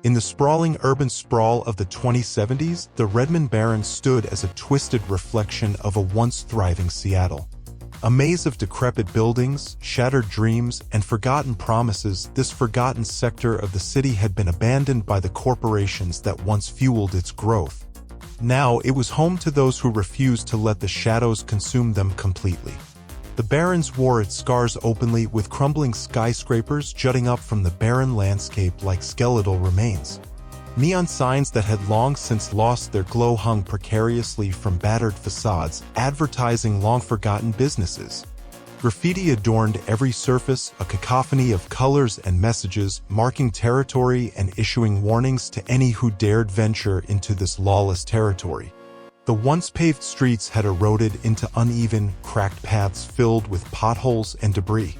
In the sprawling urban sprawl of the 2070s, the Redmond Barrens stood as a twisted reflection of a once thriving Seattle. A maze of decrepit buildings, shattered dreams, and forgotten promises, this forgotten sector of the city had been abandoned by the corporations that once fueled its growth. Now it was home to those who refused to let the shadows consume them completely. The Barrens wore its scars openly, with crumbling skyscrapers jutting up from the barren landscape like skeletal remains. Neon signs that had long since lost their glow hung precariously from battered facades, advertising long-forgotten businesses. Graffiti adorned every surface, a cacophony of colors and messages, marking territory and issuing warnings to any who dared venture into this lawless territory. The once paved streets had eroded into uneven, cracked paths filled with potholes and debris.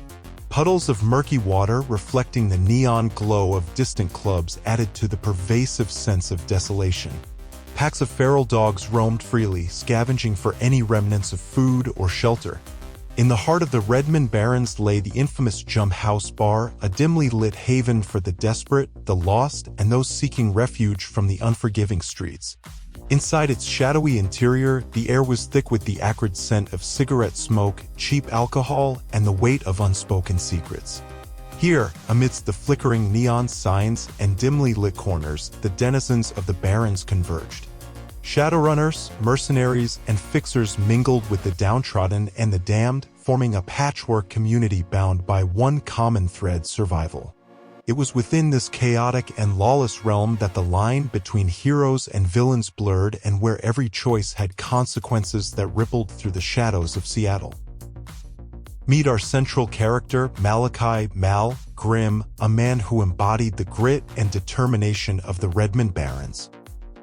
Puddles of murky water reflecting the neon glow of distant clubs added to the pervasive sense of desolation. Packs of feral dogs roamed freely, scavenging for any remnants of food or shelter. In the heart of the Redmond Barrens lay the infamous Jump House Bar, a dimly lit haven for the desperate, the lost, and those seeking refuge from the unforgiving streets. Inside its shadowy interior, the air was thick with the acrid scent of cigarette smoke, cheap alcohol, and the weight of unspoken secrets. Here, amidst the flickering neon signs and dimly lit corners, the denizens of the Barrens converged. Shadowrunners, mercenaries, and fixers mingled with the downtrodden and the damned, forming a patchwork community bound by one common thread: survival. It was within this chaotic and lawless realm that the line between heroes and villains blurred, and where every choice had consequences that rippled through the shadows of Seattle. Meet our central character, Malachi Mal Grimm, a man who embodied the grit and determination of the Redmond Barrens.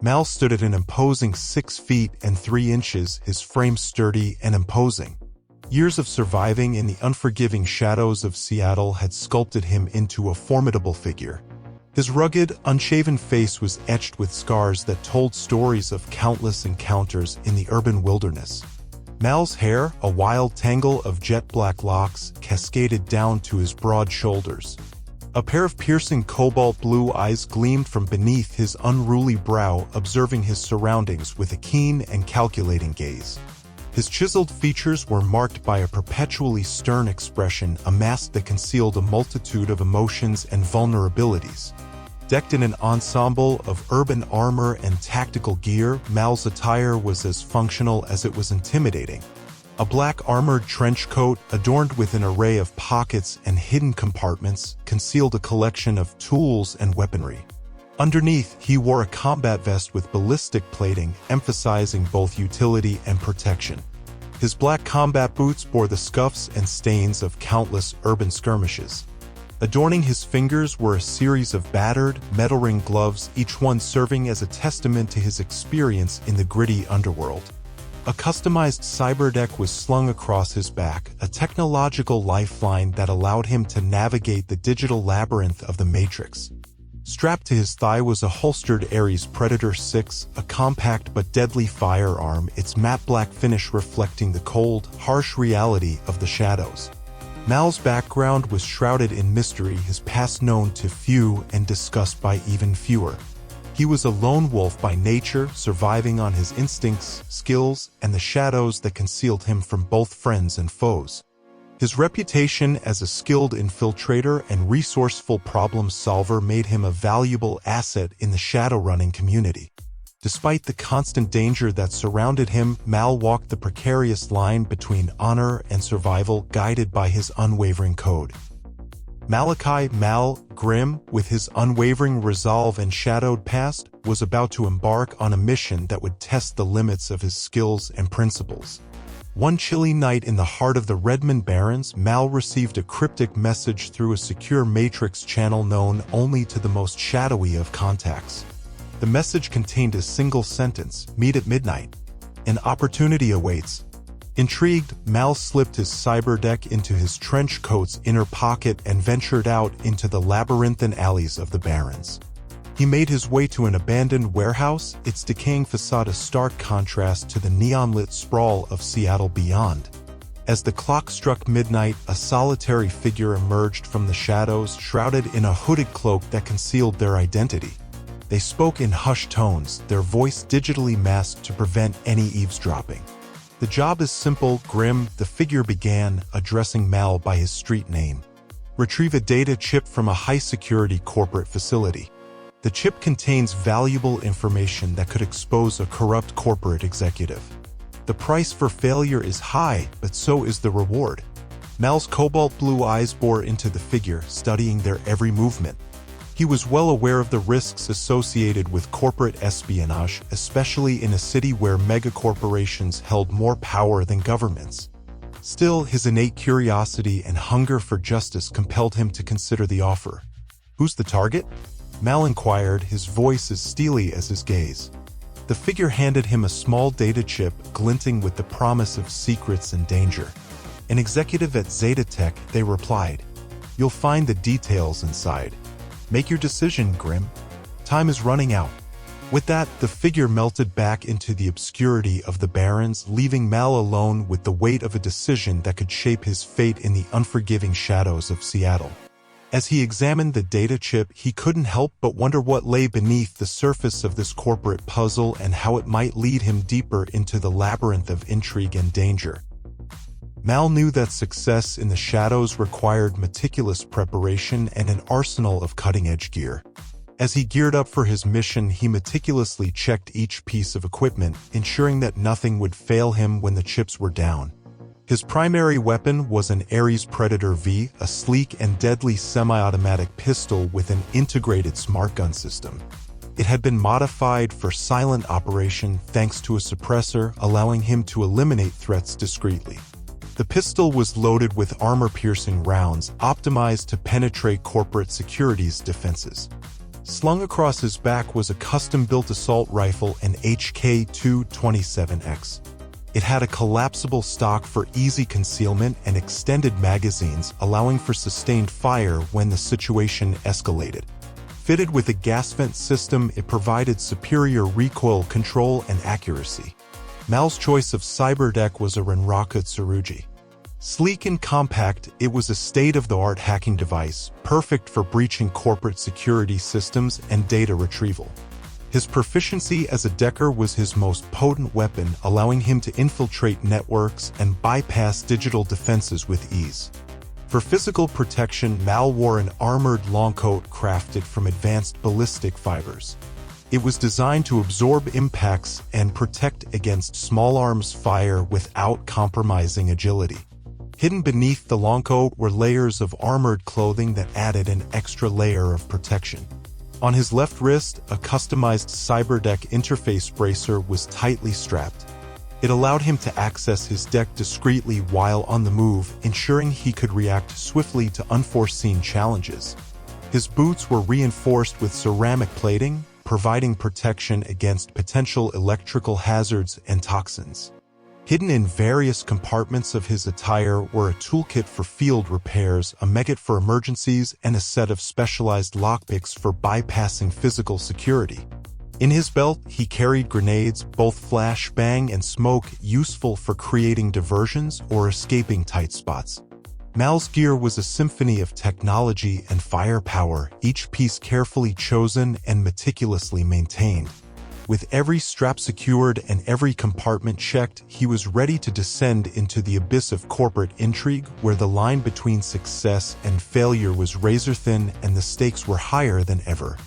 Mal stood at an imposing 6 feet and 3 inches, his frame sturdy and imposing. Years of surviving in the unforgiving shadows of Seattle had sculpted him into a formidable figure. His rugged, unshaven face was etched with scars that told stories of countless encounters in the urban wilderness. Mal's hair, a wild tangle of jet-black locks, cascaded down to his broad shoulders. A pair of piercing cobalt blue eyes gleamed from beneath his unruly brow, observing his surroundings with a keen and calculating gaze. His chiseled features were marked by a perpetually stern expression, a mask that concealed a multitude of emotions and vulnerabilities. Decked in an ensemble of urban armor and tactical gear, Mal's attire was as functional as it was intimidating. A black armored trench coat, adorned with an array of pockets and hidden compartments, concealed a collection of tools and weaponry. Underneath, he wore a combat vest with ballistic plating, emphasizing both utility and protection. His black combat boots bore the scuffs and stains of countless urban skirmishes. Adorning his fingers were a series of battered, metal-ring gloves, each one serving as a testament to his experience in the gritty underworld. A customized cyberdeck was slung across his back, a technological lifeline that allowed him to navigate the digital labyrinth of the Matrix. Strapped to his thigh was a holstered Ares Predator 6, a compact but deadly firearm, its matte black finish reflecting the cold, harsh reality of the shadows. Mal's background was shrouded in mystery, his past known to few and discussed by even fewer. He was a lone wolf by nature, surviving on his instincts, skills, and the shadows that concealed him from both friends and foes. His reputation as a skilled infiltrator and resourceful problem solver made him a valuable asset in the Shadowrunning community. Despite the constant danger that surrounded him, Mal walked the precarious line between honor and survival, guided by his unwavering code. Malachi Mal Grimm, with his unwavering resolve and shadowed past, was about to embark on a mission that would test the limits of his skills and principles. One chilly night in the heart of the Redmond Barrens, Mal received a cryptic message through a secure matrix channel known only to the most shadowy of contacts. The message contained a single sentence: "Meet at midnight. An opportunity awaits." Intrigued, Mal slipped his cyberdeck into his trench coat's inner pocket and ventured out into the labyrinthine alleys of the Barrens. He made his way to an abandoned warehouse, its decaying facade a stark contrast to the neon-lit sprawl of Seattle beyond. As the clock struck midnight, a solitary figure emerged from the shadows, shrouded in a hooded cloak that concealed their identity. They spoke in hushed tones, their voice digitally masked to prevent any eavesdropping. "The job is simple, Grim," the figure began, addressing Mal by his street name. "Retrieve a data chip from a high-security corporate facility. The chip contains valuable information that could expose a corrupt corporate executive. The price for failure is high, but so is the reward." Mal's cobalt blue eyes bore into the figure, studying their every movement. He was well aware of the risks associated with corporate espionage, especially in a city where megacorporations held more power than governments. Still, his innate curiosity and hunger for justice compelled him to consider the offer. "Who's the target?" Mal inquired, his voice as steely as his gaze. The figure handed him a small data chip, glinting with the promise of secrets and danger. "An executive at Zeta Tech," they replied. "You'll find the details inside. Make your decision, Grim. Time is running out." With that, the figure melted back into the obscurity of the Barrens, leaving Mal alone with the weight of a decision that could shape his fate in the unforgiving shadows of Seattle. As he examined the data chip, he couldn't help but wonder what lay beneath the surface of this corporate puzzle and how it might lead him deeper into the labyrinth of intrigue and danger. Mal knew that success in the shadows required meticulous preparation and an arsenal of cutting-edge gear. As he geared up for his mission, he meticulously checked each piece of equipment, ensuring that nothing would fail him when the chips were down. His primary weapon was an Ares Predator V, a sleek and deadly semi-automatic pistol with an integrated smart gun system. It had been modified for silent operation thanks to a suppressor, allowing him to eliminate threats discreetly. The pistol was loaded with armor-piercing rounds, optimized to penetrate corporate security's defenses. Slung across his back was a custom-built assault rifle, an HK-227X. It had a collapsible stock for easy concealment and extended magazines, allowing for sustained fire when the situation escalated. Fitted with a gas vent system, it provided superior recoil control and accuracy. Mal's choice of cyberdeck was a Renraka Tsurugi. Sleek and compact, it was a state-of-the-art hacking device, perfect for breaching corporate security systems and data retrieval. His proficiency as a decker was his most potent weapon, allowing him to infiltrate networks and bypass digital defenses with ease. For physical protection, Mal wore an armored longcoat crafted from advanced ballistic fibers. It was designed to absorb impacts and protect against small arms fire without compromising agility. Hidden beneath the longcoat were layers of armored clothing that added an extra layer of protection. On his left wrist, a customized cyberdeck interface bracer was tightly strapped. It allowed him to access his deck discreetly while on the move, ensuring he could react swiftly to unforeseen challenges. His boots were reinforced with ceramic plating, providing protection against potential electrical hazards and toxins. Hidden in various compartments of his attire were a toolkit for field repairs, a maggot for emergencies, and a set of specialized lockpicks for bypassing physical security. In his belt, he carried grenades, both flash, bang, and smoke, useful for creating diversions or escaping tight spots. Mal's gear was a symphony of technology and firepower, each piece carefully chosen and meticulously maintained. With every strap secured and every compartment checked, he was ready to descend into the abyss of corporate intrigue, where the line between success and failure was razor-thin and the stakes were higher than ever.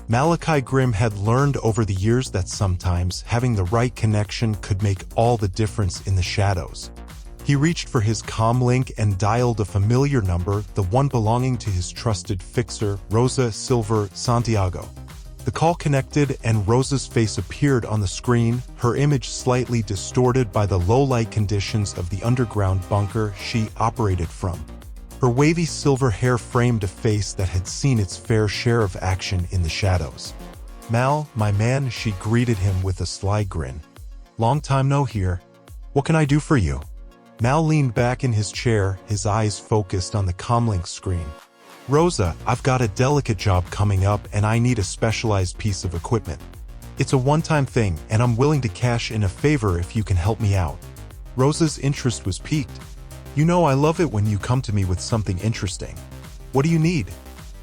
Malachi Grimm had learned over the years that sometimes having the right connection could make all the difference in the shadows. He reached for his comlink and dialed a familiar number, the one belonging to his trusted fixer, Rosa Silver Santiago. The call connected and Rosa's face appeared on the screen, her image slightly distorted by the low-light conditions of the underground bunker she operated from. Her wavy silver hair framed a face that had seen its fair share of action in the shadows. "Mal, my man," she greeted him with a sly grin. "Long time no hear. What can I do for you?" Mal leaned back in his chair, his eyes focused on the comlink screen. "Rosa, I've got a delicate job coming up and I need a specialized piece of equipment. It's a one-time thing and I'm willing to cash in a favor if you can help me out." Rosa's interest was piqued. "You know I love it when you come to me with something interesting. What do you need?"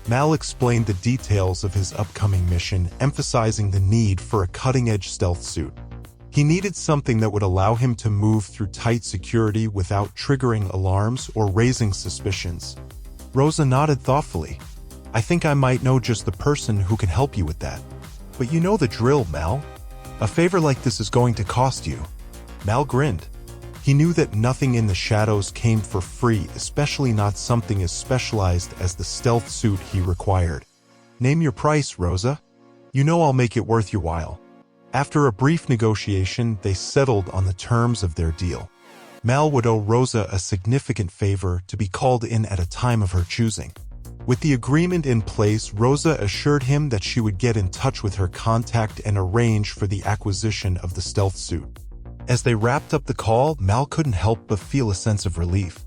Mal explained the details of his upcoming mission, emphasizing the need for a cutting-edge stealth suit. He needed something that would allow him to move through tight security without triggering alarms or raising suspicions. Rosa nodded thoughtfully. "I think I might know just the person who can help you with that. But you know the drill, Mal. A favor like this is going to cost you." Mal grinned. He knew that nothing in the shadows came for free, especially not something as specialized as the stealth suit he required. "Name your price, Rosa. You know I'll make it worth your while." After a brief negotiation, they settled on the terms of their deal. Mal would owe Rosa a significant favor to be called in at a time of her choosing. With the agreement in place, Rosa assured him that she would get in touch with her contact and arrange for the acquisition of the stealth suit. As they wrapped up the call, Mal couldn't help but feel a sense of relief.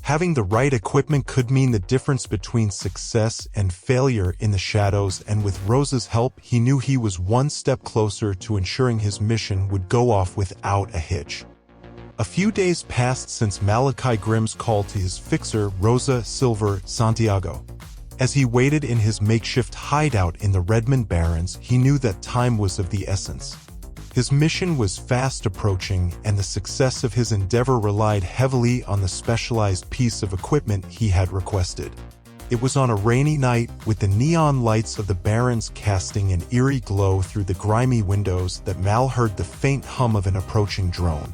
Having the right equipment could mean the difference between success and failure in the shadows, and with Rosa's help, he knew he was one step closer to ensuring his mission would go off without a hitch. A few days passed since Malachi Grimm's call to his fixer, Rosa Silver Santiago. As he waited in his makeshift hideout in the Redmond Barrens, he knew that time was of the essence. His mission was fast approaching, and the success of his endeavor relied heavily on the specialized piece of equipment he had requested. It was on a rainy night, with the neon lights of the Barrens casting an eerie glow through the grimy windows, that Mal heard the faint hum of an approaching drone.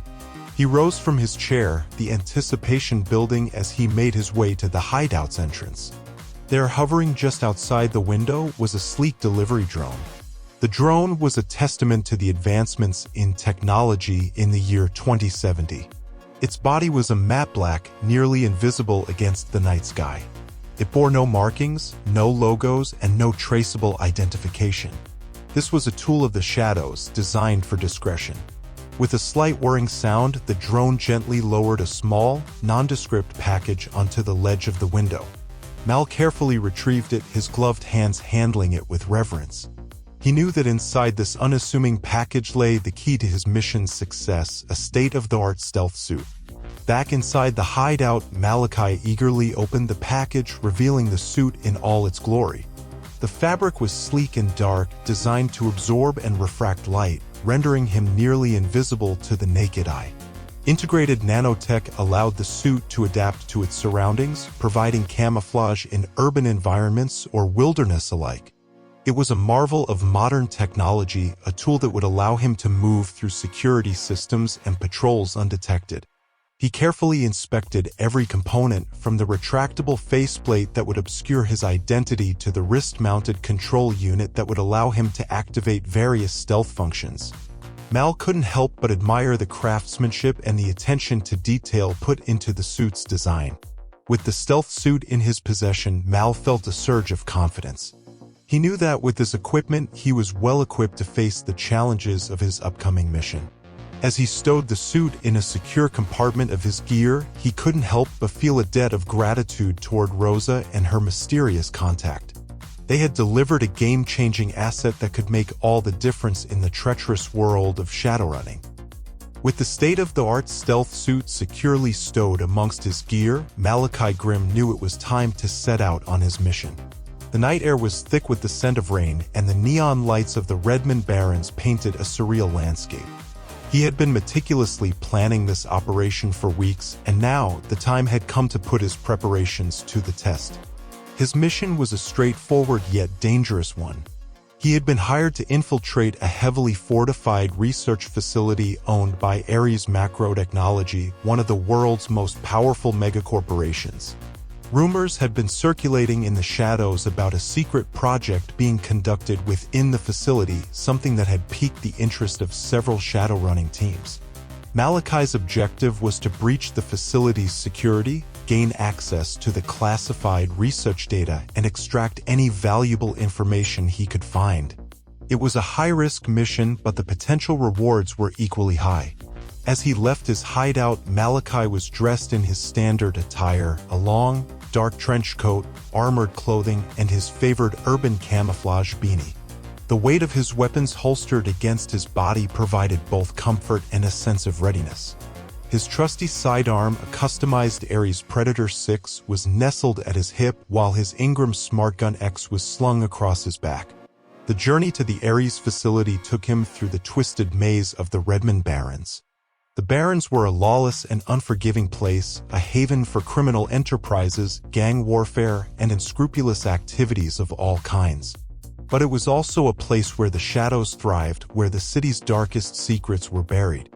He rose from his chair, the anticipation building as he made his way to the hideout's entrance. There, hovering just outside the window, was a sleek delivery drone. The drone was a testament to the advancements in technology in the year 2070. Its body was a matte black, nearly invisible against the night sky. It bore no markings, no logos, and no traceable identification. This was a tool of the shadows, designed for discretion. With a slight whirring sound, the drone gently lowered a small, nondescript package onto the ledge of the window. Mal carefully retrieved it, his gloved hands handling it with reverence. He knew that inside this unassuming package lay the key to his mission's success, a state-of-the-art stealth suit. Back inside the hideout, Malachi eagerly opened the package, revealing the suit in all its glory. The fabric was sleek and dark, designed to absorb and refract light, rendering him nearly invisible to the naked eye. Integrated nanotech allowed the suit to adapt to its surroundings, providing camouflage in urban environments or wilderness alike. It was a marvel of modern technology, a tool that would allow him to move through security systems and patrols undetected. He carefully inspected every component, from the retractable faceplate that would obscure his identity to the wrist-mounted control unit that would allow him to activate various stealth functions. Mal couldn't help but admire the craftsmanship and the attention to detail put into the suit's design. With the stealth suit in his possession, Mal felt a surge of confidence. He knew that with this equipment, he was well equipped to face the challenges of his upcoming mission. As he stowed the suit in a secure compartment of his gear, he couldn't help but feel a debt of gratitude toward Rosa and her mysterious contact. They had delivered a game-changing asset that could make all the difference in the treacherous world of Shadowrunning. With the state-of-the-art stealth suit securely stowed amongst his gear, Malachi Grimm knew it was time to set out on his mission. The night air was thick with the scent of rain, and the neon lights of the Redmond Barrens painted a surreal landscape. He had been meticulously planning this operation for weeks, and now the time had come to put his preparations to the test. His mission was a straightforward yet dangerous one. He had been hired to infiltrate a heavily fortified research facility owned by Ares Macrotechnology, one of the world's most powerful megacorporations. Rumors had been circulating in the shadows about a secret project being conducted within the facility, something that had piqued the interest of several Shadowrunning teams. Malachi's objective was to breach the facility's security, gain access to the classified research data, and extract any valuable information he could find. It was a high-risk mission, but the potential rewards were equally high. As he left his hideout, Malachi was dressed in his standard attire, a long, dark trench coat, armored clothing, and his favored urban camouflage beanie. The weight of his weapons holstered against his body provided both comfort and a sense of readiness. His trusty sidearm, a customized Ares Predator 6, was nestled at his hip while his Ingram SmartGun X was slung across his back. The journey to the Ares facility took him through the twisted maze of the Redmond Barrens. The Barrens were a lawless and unforgiving place, a haven for criminal enterprises, gang warfare, and unscrupulous activities of all kinds. But it was also a place where the shadows thrived, where the city's darkest secrets were buried.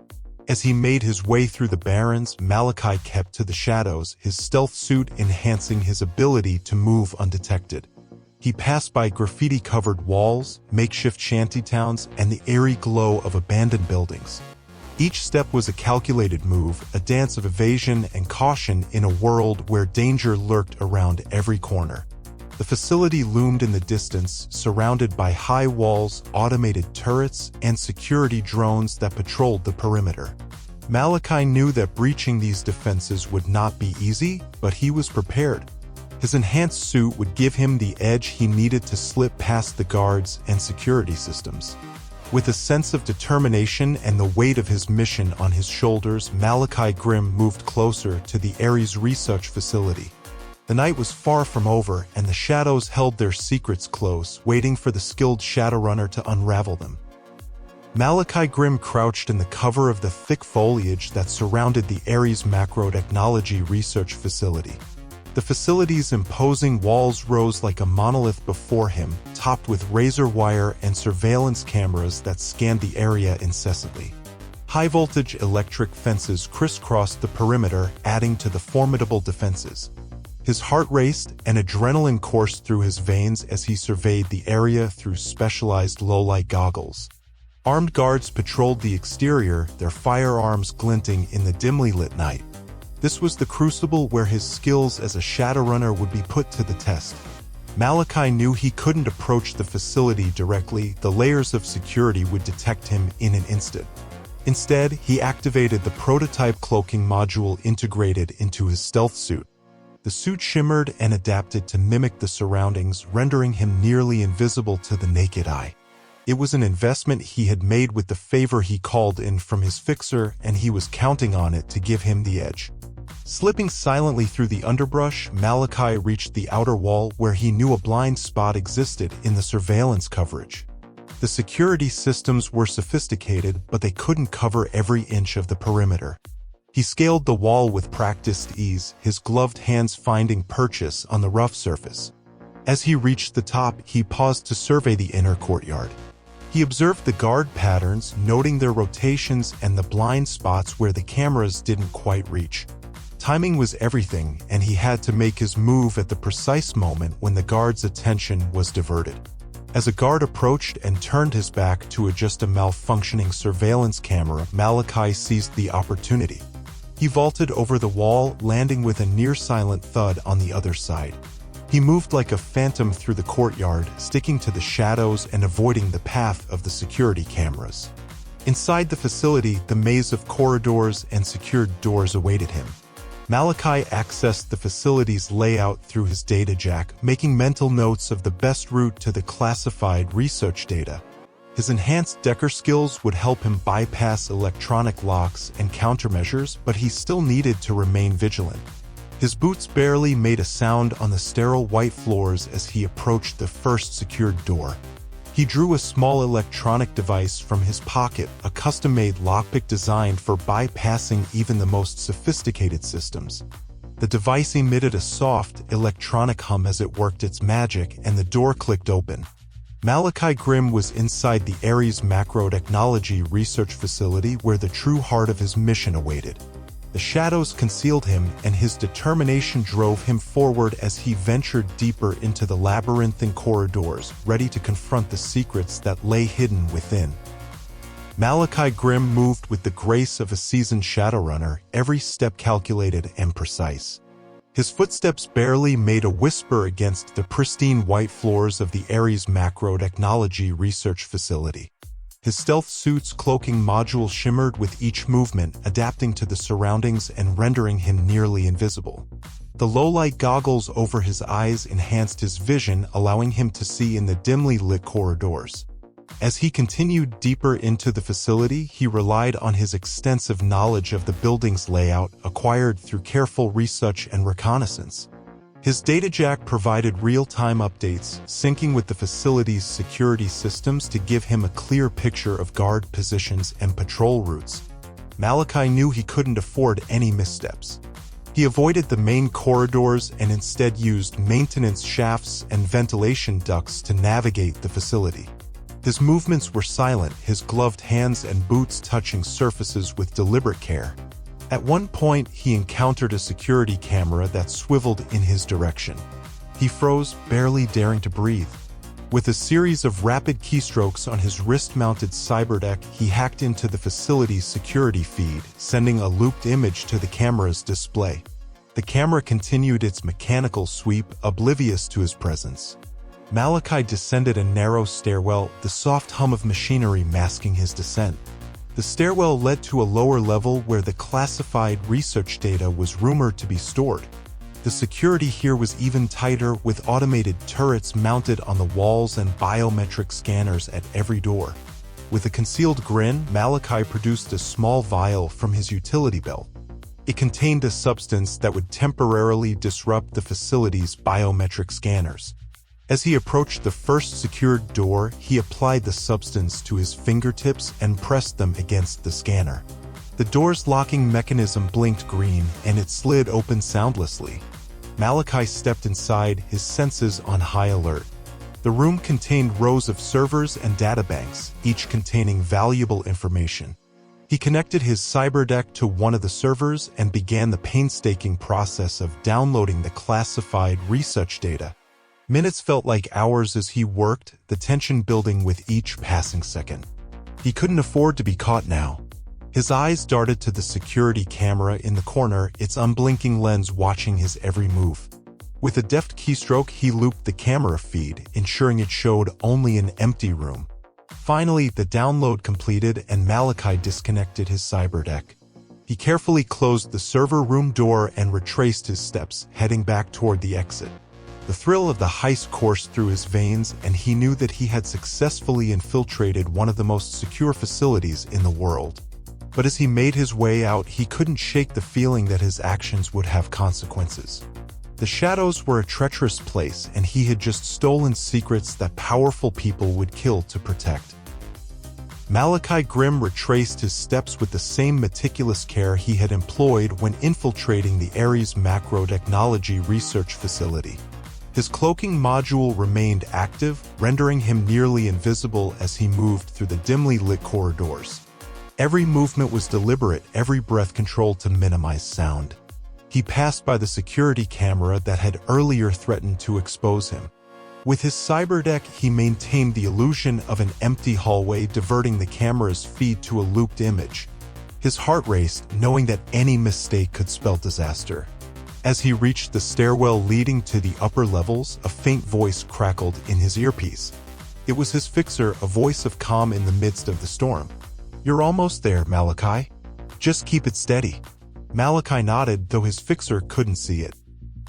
As he made his way through the Barrens, Malachi kept to the shadows, his stealth suit enhancing his ability to move undetected. He passed by graffiti-covered walls, makeshift shantytowns, and the eerie glow of abandoned buildings. Each step was a calculated move, a dance of evasion and caution in a world where danger lurked around every corner. The facility loomed in the distance, surrounded by high walls, automated turrets, and security drones that patrolled the perimeter. Malachi knew that breaching these defenses would not be easy, but he was prepared. His enhanced suit would give him the edge he needed to slip past the guards and security systems. With a sense of determination and the weight of his mission on his shoulders, Malachi Grimm moved closer to the Ares research facility. The night was far from over, and the shadows held their secrets close, waiting for the skilled Shadowrunner to unravel them. Malachi Grimm crouched in the cover of the thick foliage that surrounded the Ares Macrotechnology Research Facility. The facility's imposing walls rose like a monolith before him, topped with razor wire and surveillance cameras that scanned the area incessantly. High-voltage electric fences crisscrossed the perimeter, adding to the formidable defenses. His heart raced, and adrenaline coursed through his veins as he surveyed the area through specialized low-light goggles. Armed guards patrolled the exterior, their firearms glinting in the dimly lit night. This was the crucible where his skills as a Shadowrunner would be put to the test. Malachi knew he couldn't approach the facility directly, the layers of security would detect him in an instant. Instead, he activated the prototype cloaking module integrated into his stealth suit. The suit shimmered and adapted to mimic the surroundings, rendering him nearly invisible to the naked eye. It was an investment he had made with the favor he called in from his fixer, and he was counting on it to give him the edge. Slipping silently through the underbrush, Malachi reached the outer wall where he knew a blind spot existed in the surveillance coverage. The security systems were sophisticated, but they couldn't cover every inch of the perimeter. He scaled the wall with practiced ease, his gloved hands finding purchase on the rough surface. As he reached the top, he paused to survey the inner courtyard. He observed the guard patterns, noting their rotations and the blind spots where the cameras didn't quite reach. Timing was everything, and he had to make his move at the precise moment when the guard's attention was diverted. As a guard approached and turned his back to adjust a malfunctioning surveillance camera, Malachi seized the opportunity. He vaulted over the wall, landing with a near-silent thud on the other side. He moved like a phantom through the courtyard, sticking to the shadows and avoiding the path of the security cameras. Inside the facility, the maze of corridors and secured doors awaited him. Malachi accessed the facility's layout through his data jack, making mental notes of the best route to the classified research data. His enhanced Decker skills would help him bypass electronic locks and countermeasures, but he still needed to remain vigilant. His boots barely made a sound on the sterile white floors as he approached the first secured door. He drew a small electronic device from his pocket, a custom-made lockpick designed for bypassing even the most sophisticated systems. The device emitted a soft, electronic hum as it worked its magic, and the door clicked open. Malachi Grimm was inside the Ares Macrotechnology Research Facility where the true heart of his mission awaited. The shadows concealed him, and his determination drove him forward as he ventured deeper into the labyrinthine corridors, ready to confront the secrets that lay hidden within. Malachi Grimm moved with the grace of a seasoned Shadowrunner, every step calculated and precise. His footsteps barely made a whisper against the pristine white floors of the Ares Macrotechnology Research Facility. His stealth suit's cloaking module shimmered with each movement, adapting to the surroundings and rendering him nearly invisible. The low-light goggles over his eyes enhanced his vision, allowing him to see in the dimly lit corridors. As he continued deeper into the facility, he relied on his extensive knowledge of the building's layout acquired through careful research and reconnaissance. His data jack provided real-time updates, syncing with the facility's security systems to give him a clear picture of guard positions and patrol routes. Malachi knew he couldn't afford any missteps. He avoided the main corridors and instead used maintenance shafts and ventilation ducts to navigate the facility. His movements were silent, his gloved hands and boots touching surfaces with deliberate care. At one point, he encountered a security camera that swiveled in his direction. He froze, barely daring to breathe. With a series of rapid keystrokes on his wrist-mounted cyberdeck, he hacked into the facility's security feed, sending a looped image to the camera's display. The camera continued its mechanical sweep, oblivious to his presence. Malachi descended a narrow stairwell, the soft hum of machinery masking his descent. The stairwell led to a lower level where the classified research data was rumored to be stored. The security here was even tighter, with automated turrets mounted on the walls and biometric scanners at every door. With a concealed grin, Malachi produced a small vial from his utility belt. It contained a substance that would temporarily disrupt the facility's biometric scanners. As he approached the first secured door, he applied the substance to his fingertips and pressed them against the scanner. The door's locking mechanism blinked green, and it slid open soundlessly. Malachi stepped inside, his senses on high alert. The room contained rows of servers and databanks, each containing valuable information. He connected his cyberdeck to one of the servers and began the painstaking process of downloading the classified research data. Minutes felt like hours as he worked, the tension building with each passing second. He couldn't afford to be caught now. His eyes darted to the security camera in the corner, its unblinking lens watching his every move. With a deft keystroke, he looped the camera feed, ensuring it showed only an empty room. Finally, the download completed and Malachi disconnected his cyberdeck. He carefully closed the server room door and retraced his steps, heading back toward the exit. The thrill of the heist coursed through his veins, and he knew that he had successfully infiltrated one of the most secure facilities in the world. But as he made his way out, he couldn't shake the feeling that his actions would have consequences. The shadows were a treacherous place, and he had just stolen secrets that powerful people would kill to protect. Malachi Grimm retraced his steps with the same meticulous care he had employed when infiltrating the Ares macro-technology research facility. His cloaking module remained active, rendering him nearly invisible as he moved through the dimly lit corridors. Every movement was deliberate, every breath controlled to minimize sound. He passed by the security camera that had earlier threatened to expose him. With his cyberdeck, he maintained the illusion of an empty hallway, diverting the camera's feed to a looped image. His heart raced, knowing that any mistake could spell disaster. As he reached the stairwell leading to the upper levels, a faint voice crackled in his earpiece. It was his fixer, a voice of calm in the midst of the storm. "You're almost there, Malachi. Just keep it steady." Malachi nodded, though his fixer couldn't see it.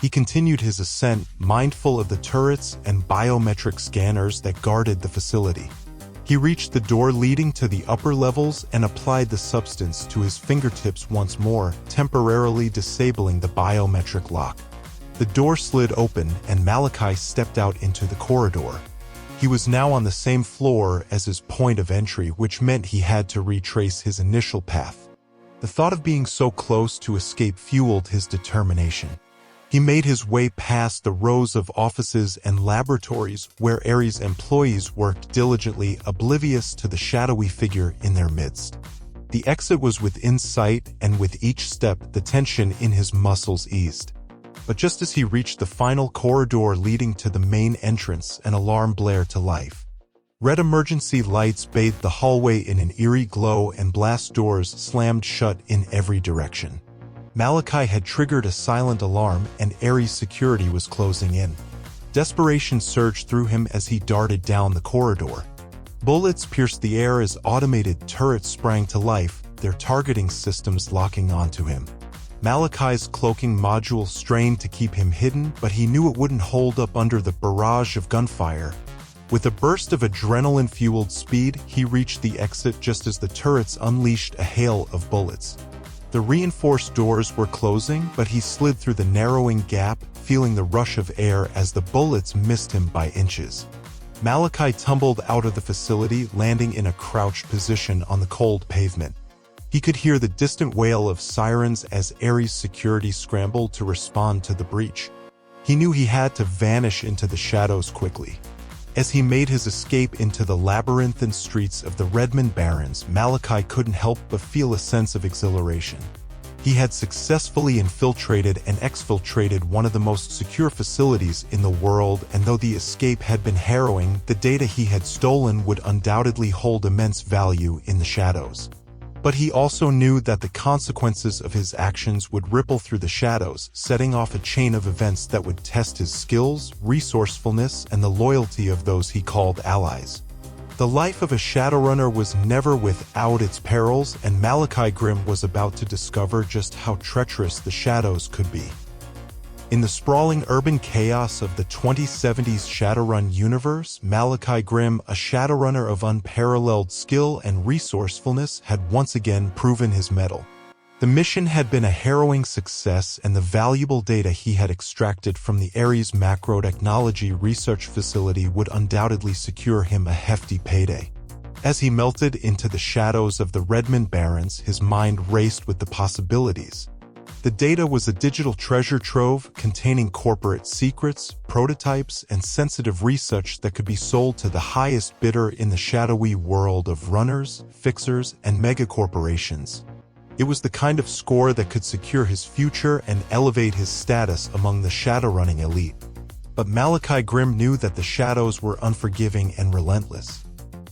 He continued his ascent, mindful of the turrets and biometric scanners that guarded the facility. He reached the door leading to the upper levels and applied the substance to his fingertips once more, temporarily disabling the biometric lock. The door slid open and Malachi stepped out into the corridor. He was now on the same floor as his point of entry, which meant he had to retrace his initial path. The thought of being so close to escape fueled his determination. He made his way past the rows of offices and laboratories where Ares employees worked diligently, oblivious to the shadowy figure in their midst. The exit was within sight, and with each step, the tension in his muscles eased. But just as he reached the final corridor leading to the main entrance, an alarm blared to life. Red emergency lights bathed the hallway in an eerie glow, and blast doors slammed shut in every direction. Malachi had triggered a silent alarm, and Ares security was closing in. Desperation surged through him as he darted down the corridor. Bullets pierced the air as automated turrets sprang to life, their targeting systems locking onto him. Malachi's cloaking module strained to keep him hidden, but he knew it wouldn't hold up under the barrage of gunfire. With a burst of adrenaline-fueled speed, he reached the exit just as the turrets unleashed a hail of bullets. The reinforced doors were closing, but he slid through the narrowing gap, feeling the rush of air as the bullets missed him by inches. Malachi tumbled out of the facility, landing in a crouched position on the cold pavement. He could hear the distant wail of sirens as Ares security scrambled to respond to the breach. He knew he had to vanish into the shadows quickly. As he made his escape into the labyrinthine streets of the Redmond Barrens, Malachi couldn't help but feel a sense of exhilaration. He had successfully infiltrated and exfiltrated one of the most secure facilities in the world, and though the escape had been harrowing, the data he had stolen would undoubtedly hold immense value in the shadows. But he also knew that the consequences of his actions would ripple through the shadows, setting off a chain of events that would test his skills, resourcefulness, and the loyalty of those he called allies. The life of a Shadowrunner was never without its perils, and Malachi Grimm was about to discover just how treacherous the shadows could be. In the sprawling urban chaos of the 2070s Shadowrun Universe, Malachi Grimm, a Shadowrunner of unparalleled skill and resourcefulness, had once again proven his mettle. The mission had been a harrowing success, and the valuable data he had extracted from the Ares macro-technology research facility would undoubtedly secure him a hefty payday. As he melted into the shadows of the Redmond Barrens, his mind raced with the possibilities. The data was a digital treasure trove containing corporate secrets, prototypes, and sensitive research that could be sold to the highest bidder in the shadowy world of runners, fixers, and megacorporations. It was the kind of score that could secure his future and elevate his status among the shadowrunning elite. But Malachi Grimm knew that the shadows were unforgiving and relentless.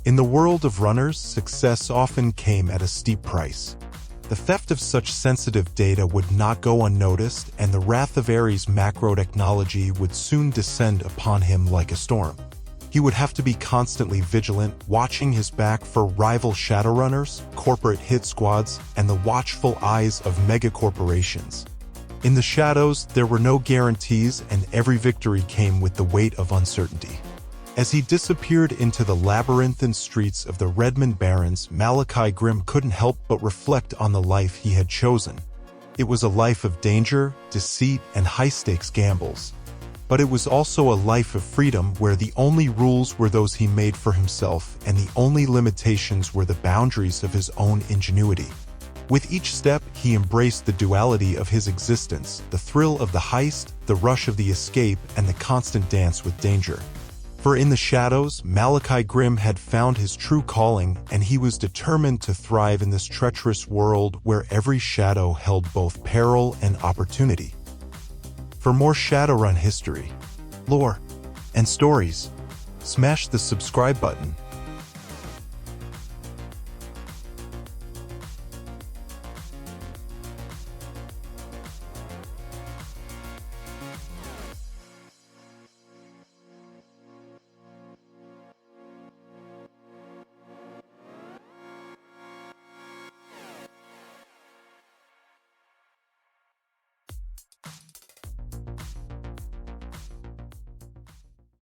In the world of runners, success often came at a steep price. The theft of such sensitive data would not go unnoticed, and the wrath of Ares macro-technology would soon descend upon him like a storm. He would have to be constantly vigilant, watching his back for rival Shadowrunners, corporate hit squads, and the watchful eyes of megacorporations. In the shadows, there were no guarantees, and every victory came with the weight of uncertainty. As he disappeared into the labyrinthine streets of the Redmond Barrens, Malachi Grimm couldn't help but reflect on the life he had chosen. It was a life of danger, deceit, and high-stakes gambles. But it was also a life of freedom where the only rules were those he made for himself, and the only limitations were the boundaries of his own ingenuity. With each step, he embraced the duality of his existence, the thrill of the heist, the rush of the escape, and the constant dance with danger. For in the shadows, Malachi Grimm had found his true calling, and he was determined to thrive in this treacherous world where every shadow held both peril and opportunity. For more Shadowrun history, lore, and stories, smash the subscribe button